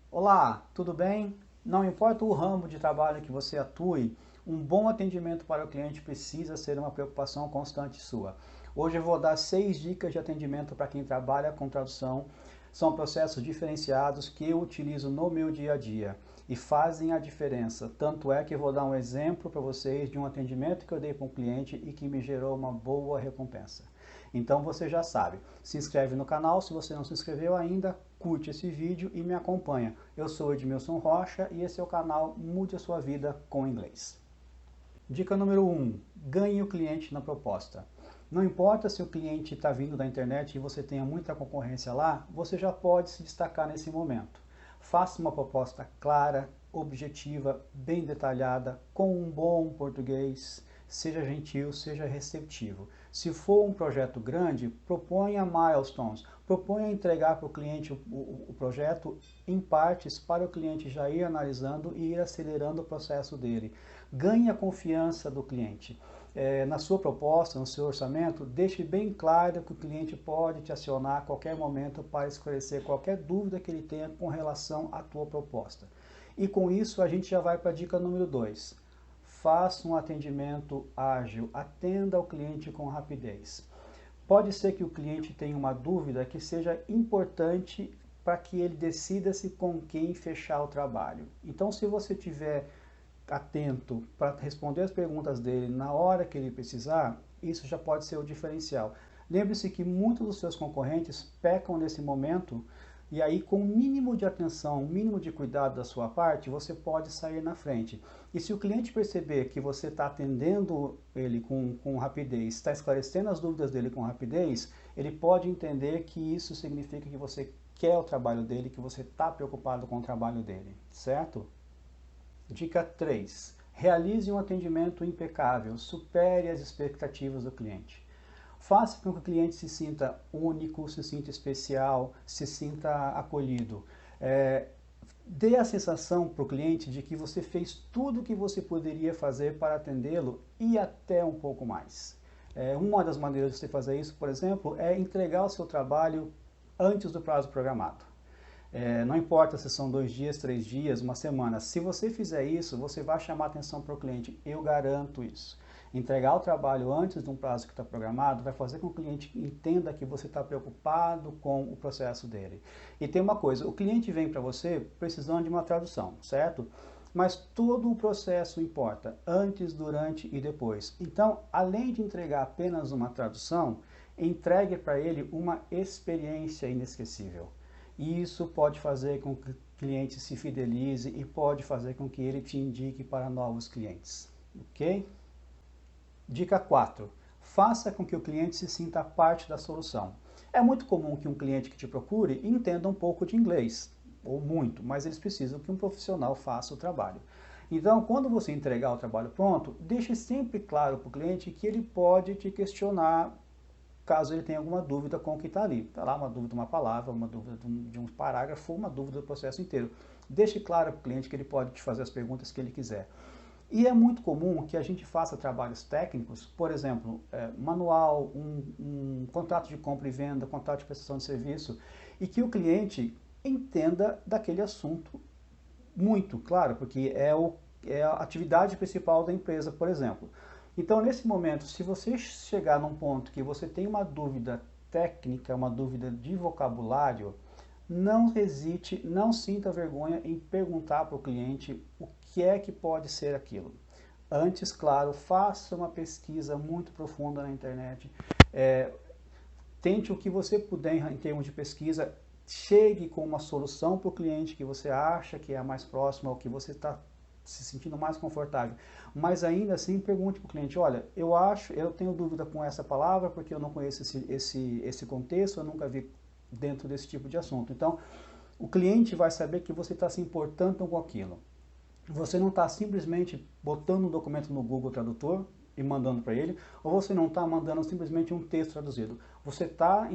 Olá, tudo bem? Não importa o ramo de trabalho que você atue, um bom atendimento para o cliente precisa ser uma preocupação constante sua. Hoje eu vou dar 6 dicas de atendimento para quem trabalha com tradução. São processos diferenciados que eu utilizo no meu dia a dia e fazem a diferença. Tanto é que eu vou dar um exemplo para vocês de um atendimento que eu dei para um cliente e que me gerou uma boa recompensa. Então você já sabe, se inscreve no canal, se você não se inscreveu ainda, curte esse vídeo e me acompanha. Eu sou Edmilson Rocha e esse é o canal Mude a Sua Vida com Inglês. Dica número 1, ganhe o cliente na proposta. Não importa se o cliente está vindo da internet e você tenha muita concorrência lá, você já pode se destacar nesse momento. Faça uma proposta clara, objetiva, bem detalhada, com um bom português, seja gentil, seja receptivo. Se for um projeto grande, proponha milestones, proponha entregar para o cliente o projeto em partes para o cliente já ir analisando e ir acelerando o processo dele. Ganhe a confiança do cliente. Na sua proposta, no seu orçamento, deixe bem claro que o cliente pode te acionar a qualquer momento para esclarecer qualquer dúvida que ele tenha com relação à tua proposta. E com isso a gente já vai para a dica número 2. Faça um atendimento ágil, atenda ao cliente com rapidez. Pode ser que o cliente tenha uma dúvida que seja importante para que ele decida-se com quem fechar o trabalho. Então, se você tiver atento para responder as perguntas dele na hora que ele precisar, isso já pode ser o diferencial. Lembre-se que muitos dos seus concorrentes pecam nesse momento e aí com o mínimo de atenção, o mínimo de cuidado da sua parte, você pode sair na frente. E se o cliente perceber que você está atendendo ele com rapidez, está esclarecendo as dúvidas dele com rapidez, ele pode entender que isso significa que você quer o trabalho dele, que você está preocupado com o trabalho dele, certo? Dica 3. Realize um atendimento impecável, supere as expectativas do cliente. Faça com que o cliente se sinta único, se sinta especial, se sinta acolhido. Dê a sensação para o cliente de que você fez tudo o que você poderia fazer para atendê-lo e até um pouco mais. Uma das maneiras de você fazer isso, por exemplo, é entregar o seu trabalho antes do prazo programado. Não importa se são 2 dias, 3 dias, uma semana. Se você fizer isso, você vai chamar atenção para o cliente. Eu garanto isso. Entregar o trabalho antes de um prazo que está programado vai fazer com que o cliente entenda que você está preocupado com o processo dele. E tem uma coisa, o cliente vem para você precisando de uma tradução, certo? Mas todo o processo importa, antes, durante e depois. Então, além de entregar apenas uma tradução, entregue para ele uma experiência inesquecível. E isso pode fazer com que o cliente se fidelize e pode fazer com que ele te indique para novos clientes, ok? Dica 4. Faça com que o cliente se sinta parte da solução. É muito comum que um cliente que te procure entenda um pouco de inglês, ou muito, mas eles precisam que um profissional faça o trabalho. Então, quando você entregar o trabalho pronto, deixe sempre claro para o cliente que ele pode te questionar caso ele tenha alguma dúvida com o que está ali. Está lá uma dúvida de uma palavra, uma dúvida de um parágrafo, uma dúvida do processo inteiro. Deixe claro para o cliente que ele pode te fazer as perguntas que ele quiser. E é muito comum que a gente faça trabalhos técnicos, por exemplo, manual, um contrato de compra e venda, contrato de prestação de serviço, e que o cliente entenda daquele assunto muito, claro, porque é a atividade principal da empresa, por exemplo. Então, nesse momento, se você chegar num ponto que você tem uma dúvida técnica, uma dúvida de vocabulário, não hesite, não sinta vergonha em perguntar para o cliente o que é que pode ser aquilo. Antes, claro, faça uma pesquisa muito profunda na internet. Tente o que você puder em termos de pesquisa, chegue com uma solução para o cliente que você acha que é a mais próxima, ou que você está se sentindo mais confortável. Mas ainda assim, pergunte para o cliente, olha, eu tenho dúvida com essa palavra, porque eu não conheço esse contexto, eu nunca vi dentro desse tipo de assunto. Então, o cliente vai saber que você está se importando com aquilo. Você não está simplesmente botando um documento no Google Tradutor e mandando para ele, ou você não está mandando simplesmente um texto traduzido. Você está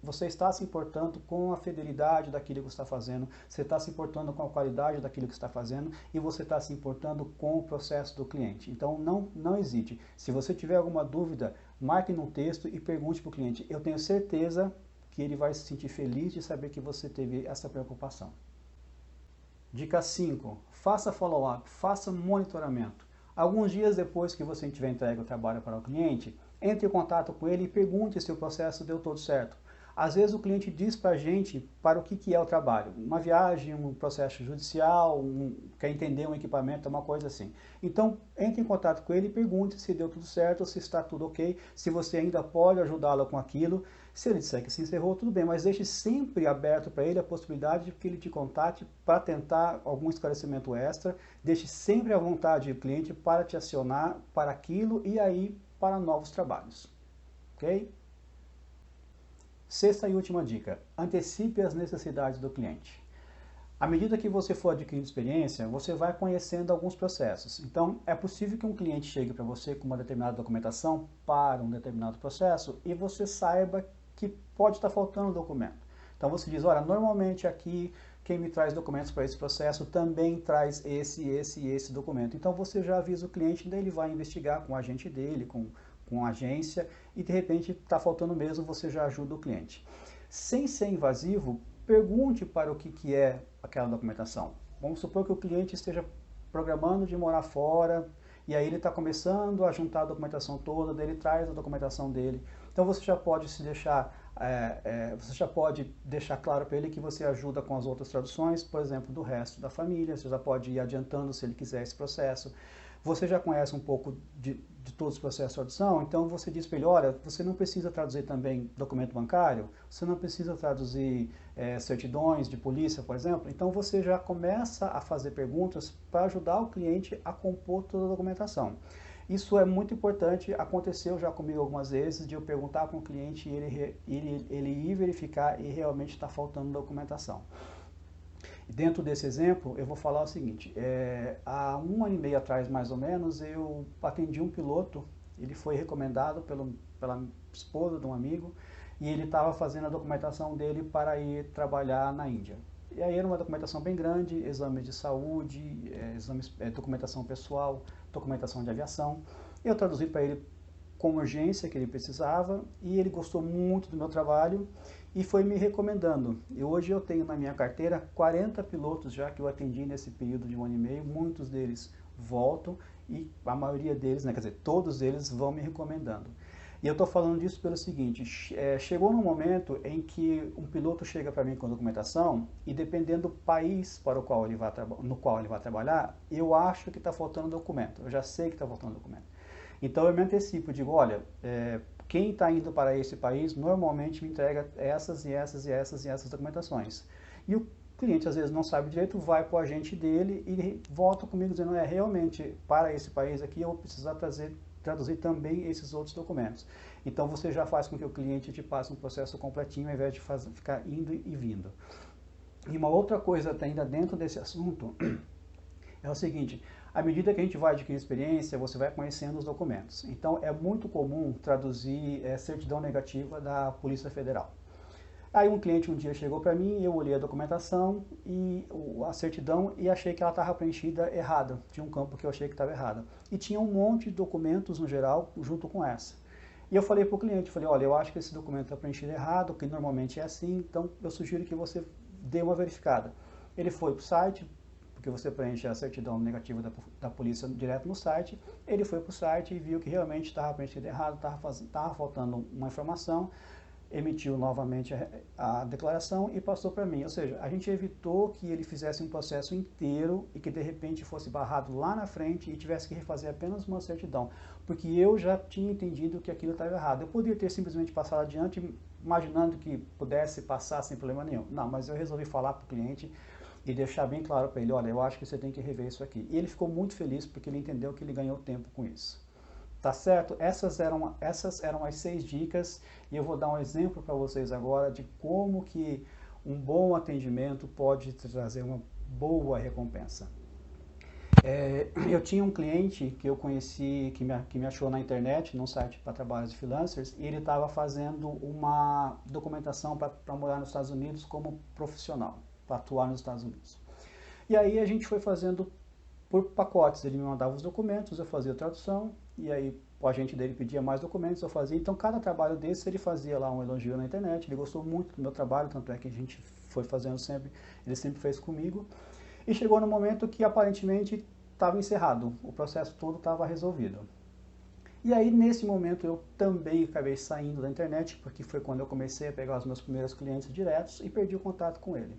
você está se importando com a fidelidade daquilo que você está fazendo, você está se importando com a qualidade daquilo que você está fazendo e você está se importando com o processo do cliente. Então não hesite. Se você tiver alguma dúvida, marque num texto e pergunte para o cliente. Eu tenho certeza que ele vai se sentir feliz de saber que você teve essa preocupação. Dica 5. Faça follow-up, faça monitoramento. Alguns dias depois que você tiver entregue o trabalho para o cliente, entre em contato com ele e pergunte se o processo deu todo certo. Às vezes o cliente diz para a gente para o que é o trabalho. Uma viagem, um processo judicial, quer entender um equipamento, uma coisa assim. Então, entre em contato com ele e pergunte se deu tudo certo, se está tudo ok, se você ainda pode ajudá-lo com aquilo. Se ele disser que se encerrou, tudo bem, mas deixe sempre aberto para ele a possibilidade de que ele te contate para tentar algum esclarecimento extra. Deixe sempre à vontade o cliente para te acionar para aquilo e aí para novos trabalhos. Ok? Sexta e última dica, antecipe as necessidades do cliente. À medida que você for adquirindo experiência, você vai conhecendo alguns processos. Então, é possível que um cliente chegue para você com uma determinada documentação para um determinado processo e você saiba que pode estar faltando documento. Então, você diz, olha, normalmente aqui quem me traz documentos para esse processo também traz esse documento. Então, você já avisa o cliente, daí ele vai investigar com o agente dele, com a agência, e de repente está faltando mesmo, você já ajuda o cliente. Sem ser invasivo, pergunte para o que é aquela documentação. Vamos supor que o cliente esteja programando de morar fora, e aí ele está começando a juntar a documentação toda, daí ele traz a documentação dele. Então você já pode deixar claro para ele que você ajuda com as outras traduções, por exemplo, do resto da família, você já pode ir adiantando se ele quiser esse processo. Você já conhece um pouco de todos os processos de tradução, então você diz para ele, olha, você não precisa traduzir também documento bancário, você não precisa traduzir certidões de polícia, por exemplo, então você já começa a fazer perguntas para ajudar o cliente a compor toda a documentação. Isso é muito importante, aconteceu já comigo algumas vezes, de eu perguntar para o cliente e ele ir verificar e realmente está faltando documentação. Dentro desse exemplo, eu vou falar o seguinte, há 1 ano e meio atrás, mais ou menos, eu atendi um piloto, ele foi recomendado pela esposa de um amigo, e ele estava fazendo a documentação dele para ir trabalhar na Índia. E aí era uma documentação bem grande, exames de saúde, documentação pessoal, documentação de aviação. Eu traduzi para ele com urgência que ele precisava, e ele gostou muito do meu trabalho, e foi me recomendando. E hoje eu tenho na minha carteira 40 pilotos já que eu atendi nesse período de 1 ano e meio, muitos deles voltam e a maioria deles, quer dizer, todos eles vão me recomendando. E eu estou falando disso pelo seguinte, chegou num momento em que um piloto chega para mim com documentação e dependendo do país para o qual no qual ele vai trabalhar, eu acho que está faltando documento, eu já sei que está faltando documento. Então eu me antecipo, digo, olha, quem está indo para esse país normalmente me entrega essas documentações. E o cliente às vezes não sabe direito, vai para o agente dele e volta comigo dizendo, realmente para esse país aqui eu vou precisar traduzir também esses outros documentos. Então você já faz com que o cliente te passe um processo completinho ao invés de ficar indo e vindo. E uma outra coisa ainda dentro desse assunto é o seguinte, à medida que a gente vai adquirir experiência, você vai conhecendo os documentos. Então, é muito comum traduzir certidão negativa da Polícia Federal. Aí um cliente um dia chegou para mim, eu olhei a documentação e a certidão e achei que ela estava preenchida errada, tinha um campo que eu achei que estava errado. E tinha um monte de documentos no geral junto com essa. E eu falei para o cliente, olha, eu acho que esse documento está preenchido errado, que normalmente é assim, então eu sugiro que você dê uma verificada. Ele foi para o site, porque você preenche a certidão negativa da polícia direto no site, ele foi para o site e viu que realmente estava preenchido errado, estava faltando uma informação, emitiu novamente a declaração e passou para mim. Ou seja, a gente evitou que ele fizesse um processo inteiro e que de repente fosse barrado lá na frente e tivesse que refazer apenas uma certidão, porque eu já tinha entendido que aquilo estava errado. Eu poderia ter simplesmente passado adiante, imaginando que pudesse passar sem problema nenhum. Não, mas eu resolvi falar para o cliente e deixar bem claro para ele, olha, eu acho que você tem que rever isso aqui. E ele ficou muito feliz porque ele entendeu que ele ganhou tempo com isso. Tá certo? Essas eram as 6 dicas e eu vou dar um exemplo para vocês agora de como que um bom atendimento pode trazer uma boa recompensa. Eu tinha um cliente que eu conheci, que me achou na internet, num site para trabalhos de freelancers, e ele estava fazendo uma documentação para morar nos Estados Unidos como profissional, para atuar nos Estados Unidos. E aí a gente foi fazendo por pacotes. Ele me mandava os documentos, eu fazia a tradução, e aí o agente dele pedia mais documentos, eu fazia. Então, cada trabalho desse, ele fazia lá um elogio na internet, ele gostou muito do meu trabalho, tanto é que a gente foi fazendo sempre, ele sempre fez comigo. E chegou no momento que, aparentemente, estava encerrado, o processo todo estava resolvido. E aí, nesse momento, eu também acabei saindo da internet, porque foi quando eu comecei a pegar os meus primeiros clientes diretos e perdi o contato com ele.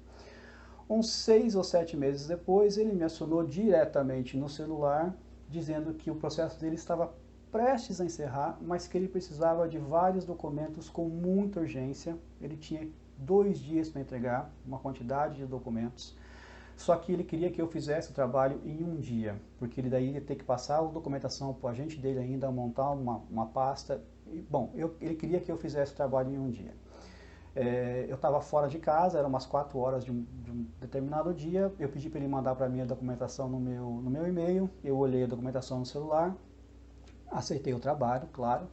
Uns 6 ou 7 meses depois, ele me acionou diretamente no celular, dizendo que o processo dele estava prestes a encerrar, mas que ele precisava de vários documentos com muita urgência. Ele tinha 2 dias para entregar uma quantidade de documentos. Só que ele queria que eu fizesse o trabalho em um dia, porque ele daí ia ter que passar a documentação para o agente dele ainda, montar uma pasta. Bom, ele queria que eu fizesse o trabalho em um dia. Eu estava fora de casa, eram umas 4 horas de um determinado dia, eu pedi para ele mandar para mim a documentação no meu e-mail, eu olhei a documentação no celular, aceitei o trabalho, claro,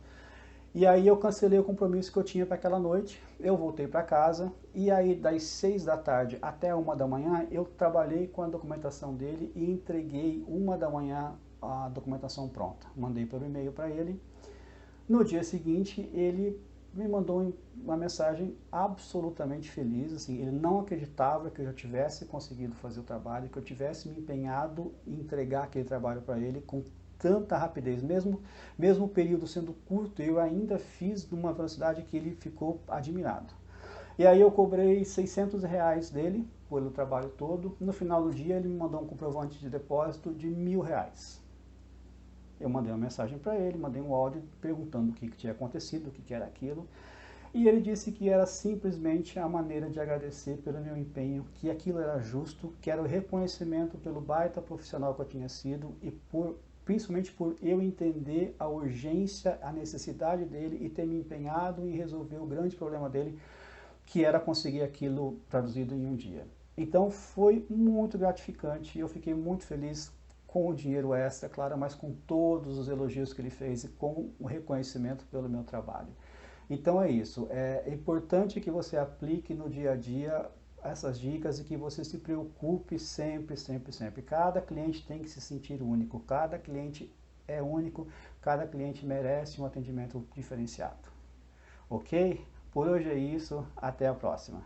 e aí eu cancelei o compromisso que eu tinha para aquela noite, eu voltei para casa, e aí das 6 da tarde até 1 da manhã, eu trabalhei com a documentação dele e entreguei 1 da manhã a documentação pronta. Mandei pelo e-mail para ele. No dia seguinte, ele me mandou uma mensagem absolutamente feliz, assim, ele não acreditava que eu já tivesse conseguido fazer o trabalho, que eu tivesse me empenhado em entregar aquele trabalho para ele com tanta rapidez, mesmo o período sendo curto, eu ainda fiz de uma velocidade que ele ficou admirado. E aí eu cobrei R$600 dele pelo trabalho todo. No final do dia ele me mandou um comprovante de depósito de R$1.000. Eu mandei uma mensagem para ele, mandei um áudio perguntando o que tinha acontecido, o que era aquilo. E ele disse que era simplesmente a maneira de agradecer pelo meu empenho, que aquilo era justo, que era o reconhecimento pelo baita profissional que eu tinha sido e principalmente por eu entender a urgência, a necessidade dele e ter me empenhado em resolver o grande problema dele, que era conseguir aquilo traduzido em um dia. Então foi muito gratificante, eu fiquei muito feliz com o dinheiro extra, claro, mas com todos os elogios que ele fez e com o reconhecimento pelo meu trabalho. Então é isso, é importante que você aplique no dia a dia essas dicas e que você se preocupe sempre, sempre, sempre. Cada cliente tem que se sentir único, cada cliente é único, cada cliente merece um atendimento diferenciado. Ok? Por hoje é isso, até a próxima.